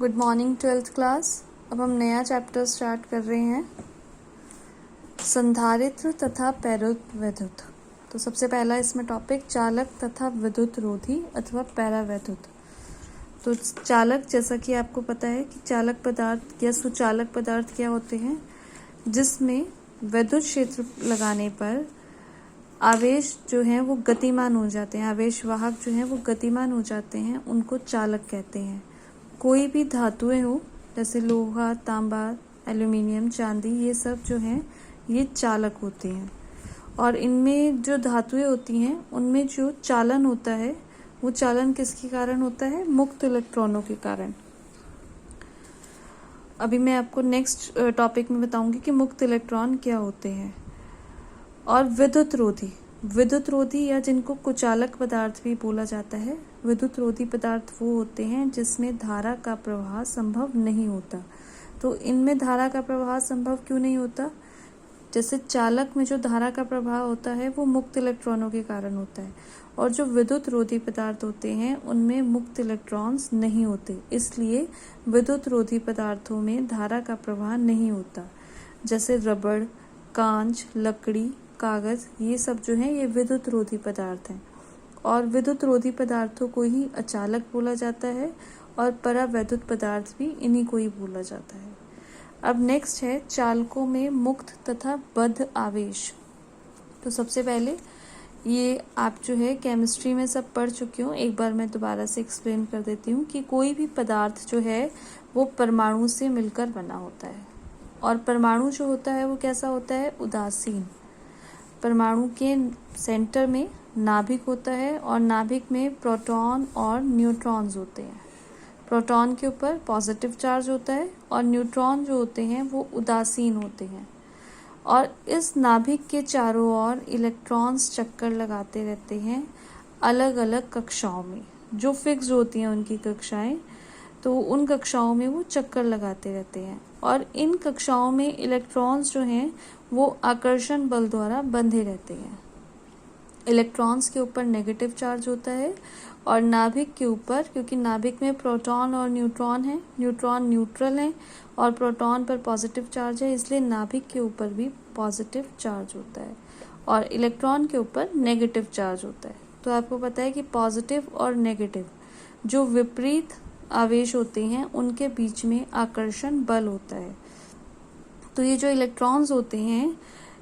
Good morning 12th class. अब हम नया चैप्टर स्टार्ट कर रहे हैं, संधारित्र तथा पैरावैद्युत। तो सबसे पहला इसमें टॉपिक चालक तथा विद्युत रोधी अथवा पैरावैद्युत। तो चालक, जैसा कि आपको पता है कि चालक पदार्थ या सुचालक पदार्थ क्या होते हैं, जिसमें विद्युत क्षेत्र लगाने पर आवेश जो हैं वो गतिमान हो जाते हैं, आवेश वाहक जो हैं वो गतिमान हो जाते हैं, उनको चालक कहते हैं। कोई भी धातुएं हो, जैसे लोहा, तांबा, एल्यूमिनियम, चांदी, ये सब जो हैं ये चालक होते हैं। और इनमें जो धातुएं होती हैं उनमें जो चालन होता है वो चालन किसके कारण होता है? मुक्त इलेक्ट्रॉनों के कारण। अभी मैं आपको नेक्स्ट टॉपिक में बताऊंगी कि मुक्त इलेक्ट्रॉन क्या होते हैं। और विद्युत रोधी, विद्युत रोधी या जिनको कुचालक पदार्थ भी बोला जाता है, विद्युत रोधी पदार्थ वो होते हैं जिसमें धारा का प्रवाह संभव नहीं होता। तो इनमें धारा का प्रवाह संभव क्यों नहीं होता? जैसे चालक में जो धारा का प्रवाह होता है वो मुक्त इलेक्ट्रॉनों के कारण होता है, और जो विद्युत रोधी पदार्थ होते हैं उनमें मुक्त इलेक्ट्रॉन्स नहीं होते, इसलिए विद्युत रोधी पदार्थों में धारा का प्रवाह नहीं होता। जैसे रबड़, कांच, लकड़ी, कागज, ये सब जो है ये विद्युत रोधी पदार्थ हैं। और विद्युत रोधी पदार्थों को ही अचालक बोला जाता है, और परावैद्युत पदार्थ भी इन्हीं को ही बोला जाता है। अब नेक्स्ट है चालकों में मुक्त तथा बद्ध आवेश। तो सबसे पहले ये आप जो है केमिस्ट्री में सब पढ़ चुके हो, एक बार मैं दोबारा से एक्सप्लेन कर देती हूँ कि कोई भी पदार्थ जो है वो परमाणु से मिलकर बना होता है, और परमाणु जो होता है वो कैसा होता है? उदासीन। परमाणु के सेंटर में नाभिक होता है, और नाभिक में प्रोटॉन और न्यूट्रॉन्स होते हैं। प्रोटॉन के ऊपर पॉजिटिव चार्ज होता है, और न्यूट्रॉन जो होते हैं वो उदासीन होते हैं। और इस नाभिक के चारों ओर इलेक्ट्रॉन्स चक्कर लगाते रहते हैं अलग अलग कक्षाओं में, जो फिक्स होती हैं उनकी कक्षाएं। तो उन कक्षाओं में वो चक्कर लगाते रहते हैं, और इन कक्षाओं में इलेक्ट्रॉन्स जो हैं वो आकर्षण बल द्वारा बंधे रहते हैं। इलेक्ट्रॉन्स के ऊपर नेगेटिव चार्ज होता है, और नाभिक के ऊपर, क्योंकि नाभिक में प्रोटॉन और न्यूट्रॉन है, न्यूट्रॉन न्यूट्रल है और प्रोटॉन पर पॉजिटिव चार्ज है, इसलिए नाभिक के ऊपर भी पॉजिटिव चार्ज होता है, और इलेक्ट्रॉन के ऊपर नेगेटिव चार्ज होता है। तो आपको पता है कि पॉजिटिव और नेगेटिव जो विपरीत आवेश होते हैं उनके बीच में आकर्षण बल होता है। तो ये जो इलेक्ट्रॉन्स होते हैं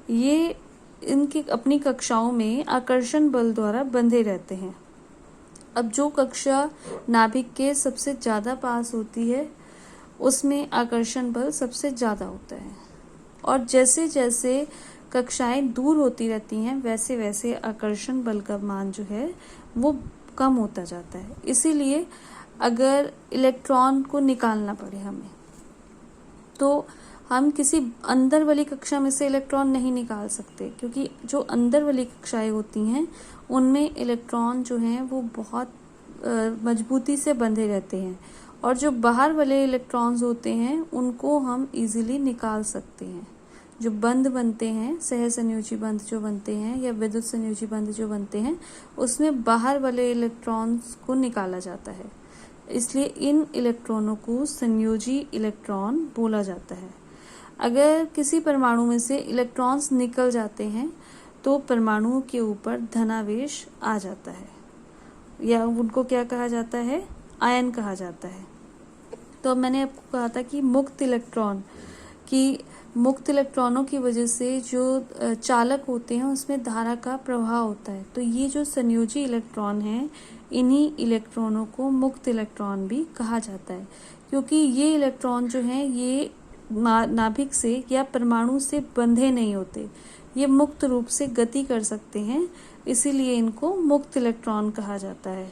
ये इनकी अपनी कक्षाओं में आकर्षण बल द्वारा बंधे रहते हैं। अब जो कक्षा नाभिक के सबसे ज़्यादा पास होती है उसमें आकर्षण बल सबसे ज़्यादा होता है, और जैसे जैसे कक्षाएं दूर होती रहती हैं वैसे वैसे आकर्षण बल का मान जो है वो कम होता जाता है। इसीलिए अगर इलेक्ट्रॉन को निकालना पड़े हमें, तो हम किसी अंदर वाली कक्षा में से इलेक्ट्रॉन नहीं निकाल सकते, क्योंकि जो अंदर वाली कक्षाएं होती हैं उनमें इलेक्ट्रॉन जो हैं वो बहुत मजबूती से बंधे रहते हैं, और जो बाहर वाले इलेक्ट्रॉन्स होते हैं उनको हम इजीली निकाल सकते हैं। जो बंध बनते हैं, सह संयोजी बंध जो बनते हैं या विद्युत संयोजी बंध जो बनते हैं, उसमें बाहर वाले इलेक्ट्रॉन्स को निकाला जाता है, इसलिए इन इलेक्ट्रॉनों को संयोजी इलेक्ट्रॉन बोला जाता है। अगर किसी परमाणु में से इलेक्ट्रॉन्स निकल जाते हैं तो परमाणुओं के ऊपर धनावेश आ जाता है, या उनको क्या कहा जाता है? आयन कहा जाता है। तो मैंने आपको कहा था कि मुक्त इलेक्ट्रॉनों की वजह से जो चालक होते हैं उसमें धारा का प्रवाह होता है। तो ये जो संयोजी इलेक्ट्रॉन हैं, इन्हीं इलेक्ट्रॉनों को मुक्त इलेक्ट्रॉन भी कहा जाता है, क्योंकि ये इलेक्ट्रॉन जो हैं ये नाभिक से या परमाणु से बंधे नहीं होते, ये मुक्त रूप से गति कर सकते हैं, इसीलिए इनको मुक्त इलेक्ट्रॉन कहा जाता है।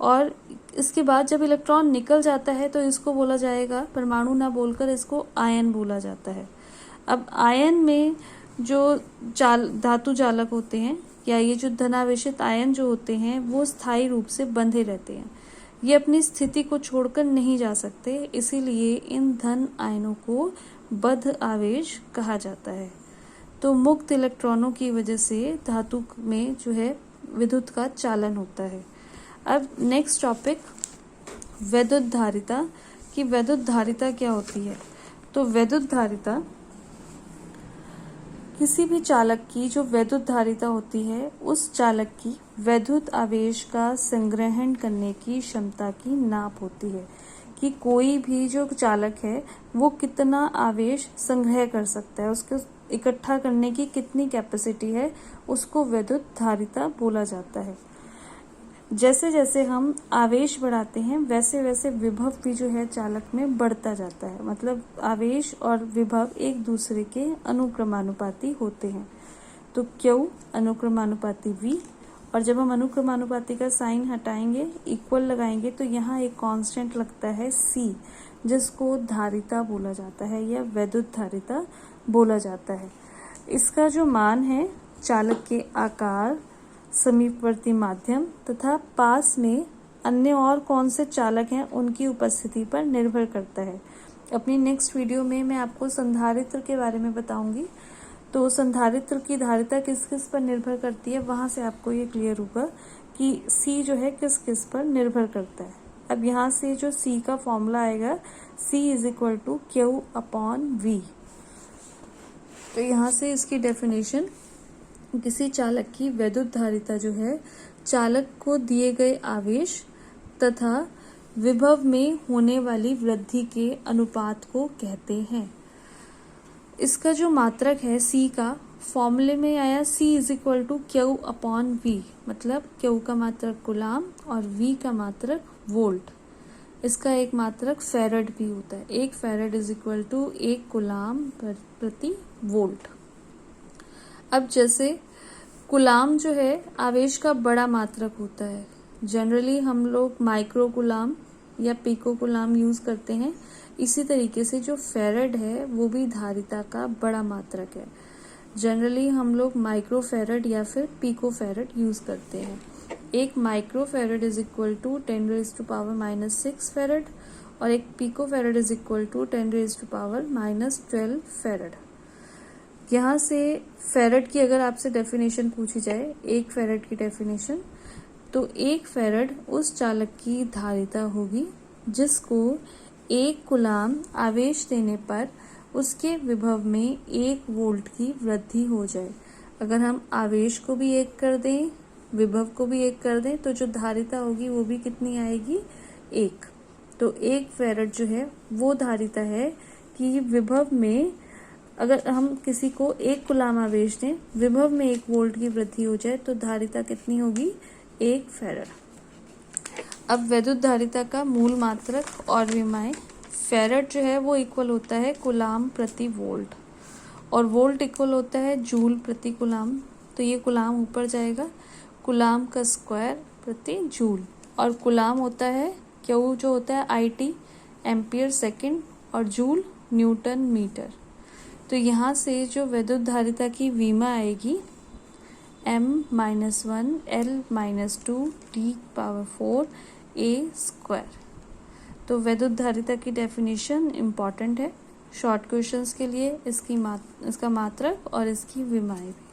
और इसके बाद जब इलेक्ट्रॉन निकल जाता है तो इसको बोला जाएगा, परमाणु ना बोलकर इसको आयन बोला जाता है। अब आयन में जो धातु चालक होते हैं, या ये जो धनावेशित आयन जो होते हैं वो स्थायी रूप से बंधे रहते हैं, ये अपनी स्थिति को छोड़कर नहीं जा सकते, इसीलिए इन धन आयनों को बद्ध आवेश कहा जाता है। तो मुक्त इलेक्ट्रॉनों की वजह से धातु में जो है विद्युत का चालन होता है। अब नेक्स्ट टॉपिक विद्युत धारिता कि वैद्युत धारिता क्या होती है। तो वैद्युत धारिता किसी भी चालक की जो वैद्युत धारिता होती है उस चालक की वैद्युत आवेश का संग्रहण करने की क्षमता की नाप होती है कि कोई भी जो चालक है वो कितना आवेश संग्रह कर सकता है, उसको इकट्ठा करने की कितनी कैपेसिटी है, उसको वैद्युत धारिता बोला जाता है। जैसे जैसे हम आवेश बढ़ाते हैं वैसे वैसे विभव भी जो है चालक में बढ़ता जाता है, मतलब आवेश और विभव एक दूसरे के अनुक्रमानुपाती होते हैं। तो Q अनुक्रमानुपाती V, और जब हम अनुक्रमानुपाती का साइन हटाएंगे इक्वल लगाएंगे तो यहाँ एक कांस्टेंट लगता है C, जिसको धारिता बोला जाता है या वैद्युत धारिता बोला जाता है। इसका जो मान है चालक के आकार, समीपवर्ती माध्यम तथा पास में अन्य और कौन से चालक हैं उनकी उपस्थिति पर निर्भर करता है। अपनी नेक्स्ट वीडियो में मैं आपको संधारित्र के बारे में बताऊंगी। तो संधारित्र की धारिता किस किस पर निर्भर करती है, वहां से आपको ये क्लियर होगा कि C जो है किस किस पर निर्भर करता है। अब यहाँ से जो C का फॉर्मूला आएगा C = Q/V। तो यहाँ से इसकी डेफिनेशन, किसी चालक की वैद्युत धारिता जो है चालक को दिए गए आवेश तथा विभव में होने वाली वृद्धि के अनुपात को कहते हैं। इसका जो मात्रक है C का, फॉर्मूले में आया C = Q/V, मतलब Q का मात्रक कूलाम और V का मात्रक वोल्ट। इसका एक मात्रक फैरड भी होता है। 1 फैरड = 1 कूलाम प्रति वोल्ट। अब जैसे कूलाम जो है आवेश का बड़ा मात्रक होता है, जनरली हम लोग माइक्रो कूलाम या पिको कूलाम यूज करते हैं। इसी तरीके से जो फैरड है वो भी धारिता का बड़ा मात्रक है। जनरली हम लोग माइक्रो फैरड या फिर पिको फैरड यूज करते हैं। 1 माइक्रो फैरड = 10⁻⁻6 फैरड और 1 पिको फैरड = 10⁻⁻12 फैरड। यहाँ से फैरड की अगर आपसे डेफिनेशन पूछी जाए, 1 फैरड की डेफिनेशन, तो 1 फैरड उस चालक की धारिता होगी जिसको 1 कूलाम आवेश देने पर उसके विभव में 1 वोल्ट की वृद्धि हो जाए। अगर हम आवेश को भी 1 कर दें, विभव को भी 1 कर दें, तो जो धारिता होगी वो भी कितनी आएगी, 1। तो 1 फैरड जो है वो धारिता है कि विभव में अगर हम किसी को 1 कूलाम आवेश दें, विभव में 1 वोल्ट की वृद्धि हो जाए तो धारिता कितनी होगी, 1 फैरड। अब वैद्युत धारिता का मूल मात्रक और विमाएं। फैरड जो है वो इक्वल होता है कूलाम प्रति वोल्ट और वोल्ट इक्वल होता है जूल प्रति कूलाम। तो ये कूलाम ऊपर जाएगा, कूलाम का स्क्वायर प्रति जूल, और कूलाम होता है Q जो होता है IT एम्पियर सेकंड और जूल न्यूटन मीटर। तो यहाँ से जो वैद्युत धारिता की विमा आएगी m-1 L-2 T⁴ A²। तो वैद्युत धारिता की डेफिनेशन इम्पॉर्टेंट है शॉर्ट क्वेश्चंस के लिए, इसका मात्रक और इसकी विमाएं भी।